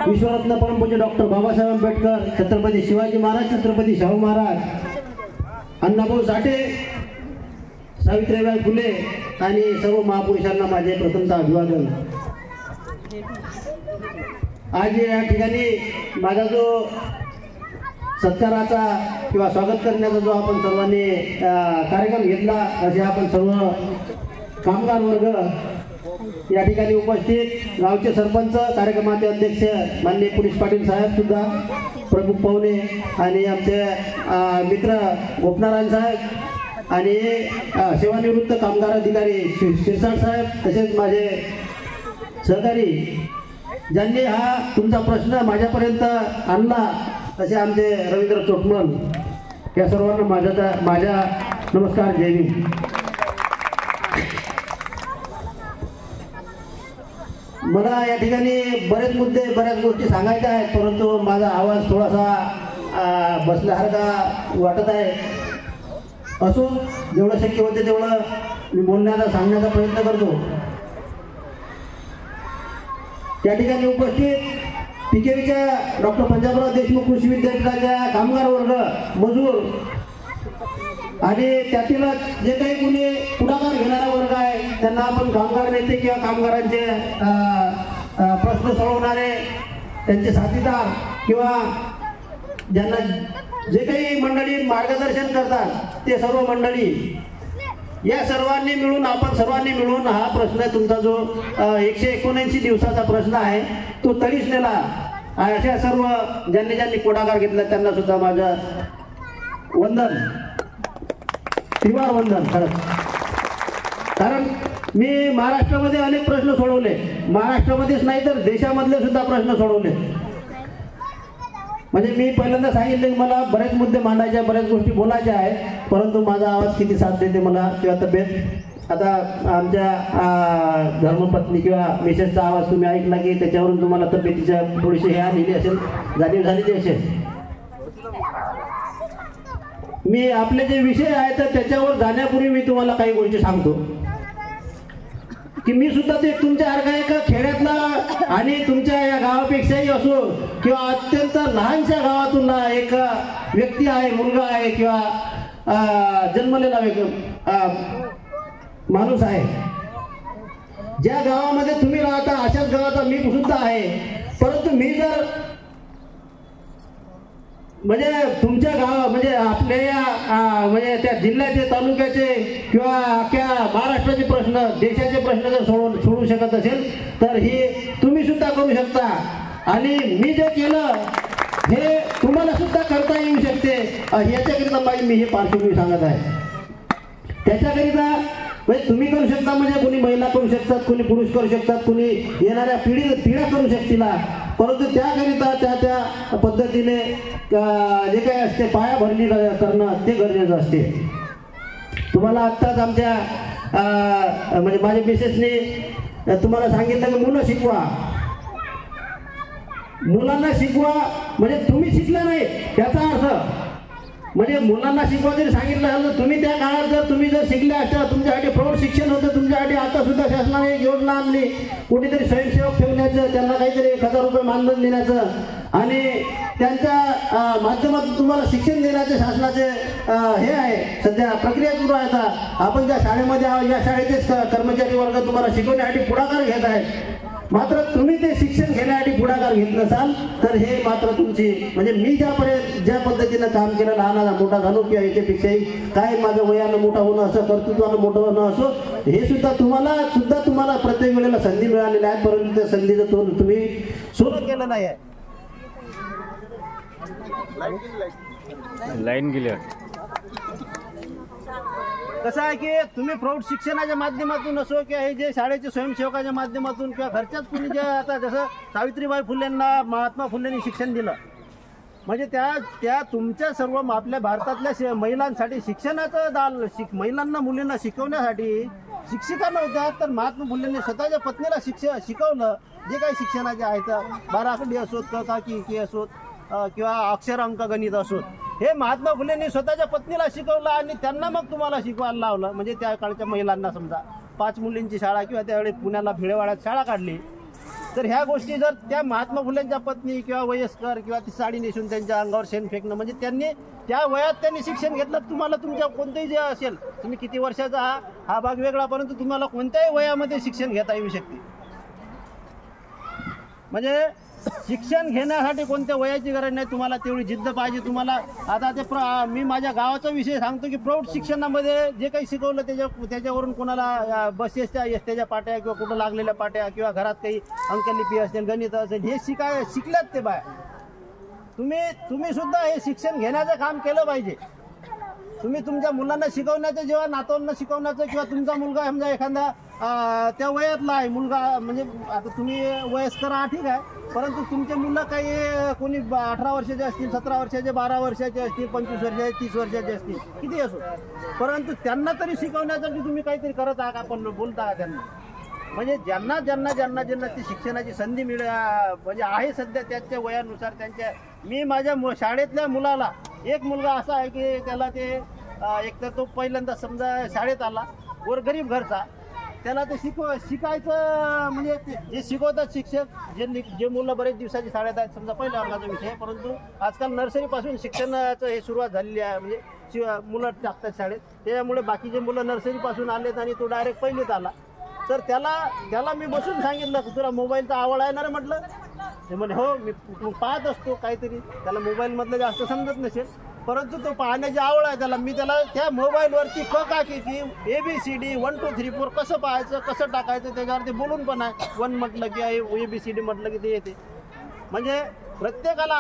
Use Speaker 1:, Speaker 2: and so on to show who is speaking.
Speaker 1: विश्वरत्न परमपूज्य डॉक्टर बाबासाहेब आंबेडकर, छत्रपती शिवाजी महाराज, छत्रपती शाहू महाराज, अण्णाभाऊ साठे, सावित्रीबाई फुले आणि सर्व महापुरुषांना माझे प्रथमतः अभिवादन। आज या ठिकाणी माझा जो सत्काराचा किंवा स्वागत करण्याचा जो आपण सर्वांनी कार्यक्रम घेतला, असे आपण सर्व कामगार वर्ग या ठिकाणी उपस्थित, गावचे सरपंच, कार्यक्रमाचे अध्यक्ष माननीय पोलीस पाटील साहेब सुद्धा, प्रमुख पाहुणे आणि आमचे मित्र गोपनारायण साहेब आणि सेवानिवृत्त कामगार अधिकारी शिरसाट साहेब, तसेच माझे सहकारी ज्यांनी हा तुमचा प्रश्न माझ्यापर्यंत आणला, तसे आमचे रवींद्र चोटमल, या सर्वांना माझा नमस्कार, जय भीम। मला या ठिकाणी बरेच मुद्दे, बऱ्याच गोष्टी सांगायच्या आहेत, परंतु माझा आवाज थोडासा बसल्यासारखा वाटत आहे। असो, जेवढं शक्य होते तेवढं मी बोलण्याचा, सांगण्याचा प्रयत्न करतो। या ठिकाणी उपस्थित PKVच्या डॉक्टर पंजाबराव देशमुख कृषी विद्यापीठाच्या कामगार वर्ग, मजूर आणि त्यातीलच जे काही कोणी पुढाकार घेणारा वर्ग आहे, त्यांना आपण कामगार नेते किंवा कामगारांचे प्रश्न सोडवणारे, त्यांचे साथीदार किंवा ज्यांना जे काही मंडळी मार्गदर्शन करतात, ते सर्व मंडळी, या सर्वांनी मिळून, आपण सर्वांनी मिळून हा प्रश्न, तुमचा जो 179 दिवसाचा प्रश्न आहे, तो तडीस नेला। अशा सर्व ज्यांनी पुढाकार घेतला त्यांना सुद्धा माझं वंदन, त्रिवार वंदन खरंच। कारण मी महाराष्ट्रामध्ये अनेक प्रश्न सोडवले, महाराष्ट्रामध्येच नाही तर देशामधले सुद्धा प्रश्न सोडवले। म्हणजे मी पहिल्यांदा सांगितलं की मला बरेच मुद्दे मांडायचे, बऱ्याच गोष्टी बोलायच्या आहेत, परंतु माझा आवाज किती साथ देते मला किंवा तब्येत। आता आमच्या धर्मपत्नी किंवा मिसेसचा आवाज तुम्ही ऐकला की त्याच्यावरून तुम्हाला तब्येतीच्या थोडीशी हे आलेली असेल, जाणीव झालेली असेल। मी आपले जे विषय आहेत त्याच्यावर जाण्यापूर्वी मी तुम्हाला काही गोष्टी सांगतो की मी सुद्धा ते तुमच्यासारखा एका खेड्यातला आणि तुमच्या या गावापेक्षाही असो किंवा अत्यंत लहानशा गावातून एक व्यक्ती आहे, मुलगा आहे किंवा जन्मलेला माणूस आहे। ज्या गावामध्ये तुम्ही राहता अशाच गावाचा मी सुद्धा आहे, परंतु मी जर म्हणजे तुमच्या गाव म्हणजे आपल्या या म्हणजे त्या जिल्ह्याचे, तालुक्याचे किंवा अख्ख्या महाराष्ट्राचे प्रश्न, देशाचे प्रश्न जर सोडू शकत असेल तर हे तुम्ही सुद्धा करू शकता। आणि मी जे केलं हे तुम्हाला सुद्धा करता येऊ शकते, याच्याकरिता मी हे पार्श्वभूमी सांगत आहे। त्याच्याकरिता म्हणजे तुम्ही करू शकता, म्हणजे कोणी महिला करू शकतात, कोणी पुरुष करू शकतात, कोणी येणाऱ्या पिढ्या करू शकतील, परंतु त्याकरिता त्या पद्धतीने जे काही असते पायाभरणी करणं ते गरजेचं असते। तुम्हाला आत्ताच आमच्या म्हणजे माझ्या मिसेसने तुम्हाला सांगितलं की मुलं शिकवा, मुलांना शिकवा, म्हणजे तुम्ही शिकला नाही त्याचा अर्थ म्हणजे मुलांना शिकवा जरी सांगितलं असं, तुम्ही त्या काळात जर तुम्ही जर शिकल्या असता, तुमच्यासाठी प्रौढ शिक्षण होतं, तुमच्यासाठी आता सुद्धा शासनाने एक योजना आणली, कुठेतरी स्वयंसेवक ठेवण्याचं, त्यांना काहीतरी 1000 रुपये मानधन देण्याचं आणि त्यांच्या माध्यमातून तुम्हाला शिक्षण देण्याचे शासनाचे हे आहे, सध्या प्रक्रिया सुरू आहे। आपण ज्या शाळेमध्ये आहोत या शाळेचेच कर्मचारी वर्ग तुम्हाला शिकवण्यासाठी पुढाकार घेत आहेत, मात्र तुम्ही ते शिक्षण घेण्यासाठी पुढाकार घेत नसाल तर हे मात्र तुमची म्हणजे मी ज्या पद्धतीनं काम केलं, लहानाचा मोठा झालो किंवा याच्यापेक्षाही काय माझं वयानं मोठा होणं असं, कर्तृत्वानं मोठं होणं असो, हे सुद्धा तुम्हाला प्रत्येक वेळेला संधी मिळालेल्या आहेत, परंतु त्या संधीचं तोंड तुम्ही सोडून केलं नाही आहे।
Speaker 2: लाईन गेली।
Speaker 1: कसं आहे की तुम्ही प्रौढ शिक्षणाच्या माध्यमातून असो किंवा हे जे शाळेचे स्वयंसेवकाच्या माध्यमातून किंवा घरच्याच कुणी जे आता जसं सावित्रीबाई फुलेंना, महात्मा फुलेंनी शिक्षण दिलं, म्हणजे त्या तुमच्या सर्व आपल्या भारतातल्या महिलांसाठी शिक्षणाचं महिलांना, मुलींना शिकवण्यासाठी शिक्षिका नव्हत्या, तर महात्मा फुलेंनी स्वतःच्या पत्नीला शिकवलं। जे काही शिक्षणाचे आहेत, बाराखडी असोत, क का की असोत किंवा अक्षर अंक गणित असोत, हे महात्मा फुलेंनी स्वतःच्या पत्नीला शिकवलं आणि त्यांना मग तुम्हाला शिकवायला लावलं, म्हणजे त्या काळच्या महिलांना समजा
Speaker 2: 5 मुलींची शाळा किंवा त्यावेळी पुण्याला भिडेवाड्यात शाळा काढली, तर ह्या गोष्टी जर त्या महात्मा फुलेंच्या पत्नी किंवा वयस्कर किंवा ती साडी नेसून त्यांच्या अंगावर शेण फेकणं, म्हणजे त्यांनी त्या वयात त्यांनी शिक्षण घेतलं. तुम्हाला तुमच्या कोणतंही जे असेल, तुम्ही किती वर्षाचा हा भाग वेगळा, परंतु तुम्हाला कोणत्याही वयामध्ये शिक्षण घेता येऊ शकते. म्हणजे शिक्षण घेण्यासाठी कोणत्या वयाची गरज नाही, तुम्हाला तेवढी जिद्द पाहिजे. तुम्हाला आता ते मी माझ्या गावाचा विषय सांगतो की प्रौढ शिक्षणामध्ये जे काही शिकवलं त्याच्यावरून कोणाला बसेसच्या एसट्याच्या पाट्या किंवा कुठं लागलेल्या पाट्या किंवा घरात काही अंकलिपी असेल, गणित असेल, हे शिकल्यात ते बाया. तुम्ही सुद्धा हे शिक्षण घेण्याचं काम केलं पाहिजे. तुम्ही तुमच्या मुलांना शिकवण्याचं, जेव्हा नातवांना शिकवण्याचं, किंवा तुमचा मुलगा समजा एखादा त्या वयातला आहे मुलगा, म्हणजे आता तुम्ही वयस्कर आहात ठीक आहे, परंतु तुमचे मुलं काही कोणी 18 वर्षाचे असतील, 17 वर्षाचे, 12 वर्षाचे असतील, 25 वर्षाचे, 30 वर्षाचे असतील, किती असो, परंतु त्यांना तरी शिकवण्यासाठी तुम्ही काहीतरी करत आहात, आपण बोलता आहात त्यांना. म्हणजे ज्यांना ती शिक्षणाची संधी म्हणजे आहे सध्या त्याच्या वयानुसार त्यांच्या. मी माझ्या शाळेतल्या मुलाला, एक मुलगा असा आहे की त्याला ते एक तर तो पहिल्यांदा समजा शाळेत आला, गरीब घरचा, त्याला ते शिकायचं म्हणजे जे शिकवतात शिक्षक, जे मुलं बरेच दिवसाची शाळेत आहेत, समजा पहिल्या वर्गाचा विषय, परंतु आजकाल नर्सरीपासून शिक्षणाचं हे सुरुवात झालेली आहे. म्हणजे मुलं टाकतात शाळेत, त्याच्यामुळे बाकीचे मुलं नर्सरीपासून आलेत आणि तो डायरेक्ट पहिलीत आला. तर त्याला मी बसून सांगितलं की तुला मोबाईलचा आवड आहे ना रे म्हटलं. ते म्हणे हो, मी पाहत असतो काहीतरी. त्याला मोबाईलमधलं जास्त समजत नसेल, परंतु तो पाहण्याची आवड आहे त्याला. मी त्याला त्या मोबाईलवरती काकीची ABCD 1 2 3 4 कसं पाहायचं, कसं टाकायचं, त्याच्यावरती बोलून पण आहे. 1 म्हटलं की ABCD म्हटलं की ते येते. म्हणजे प्रत्येकाला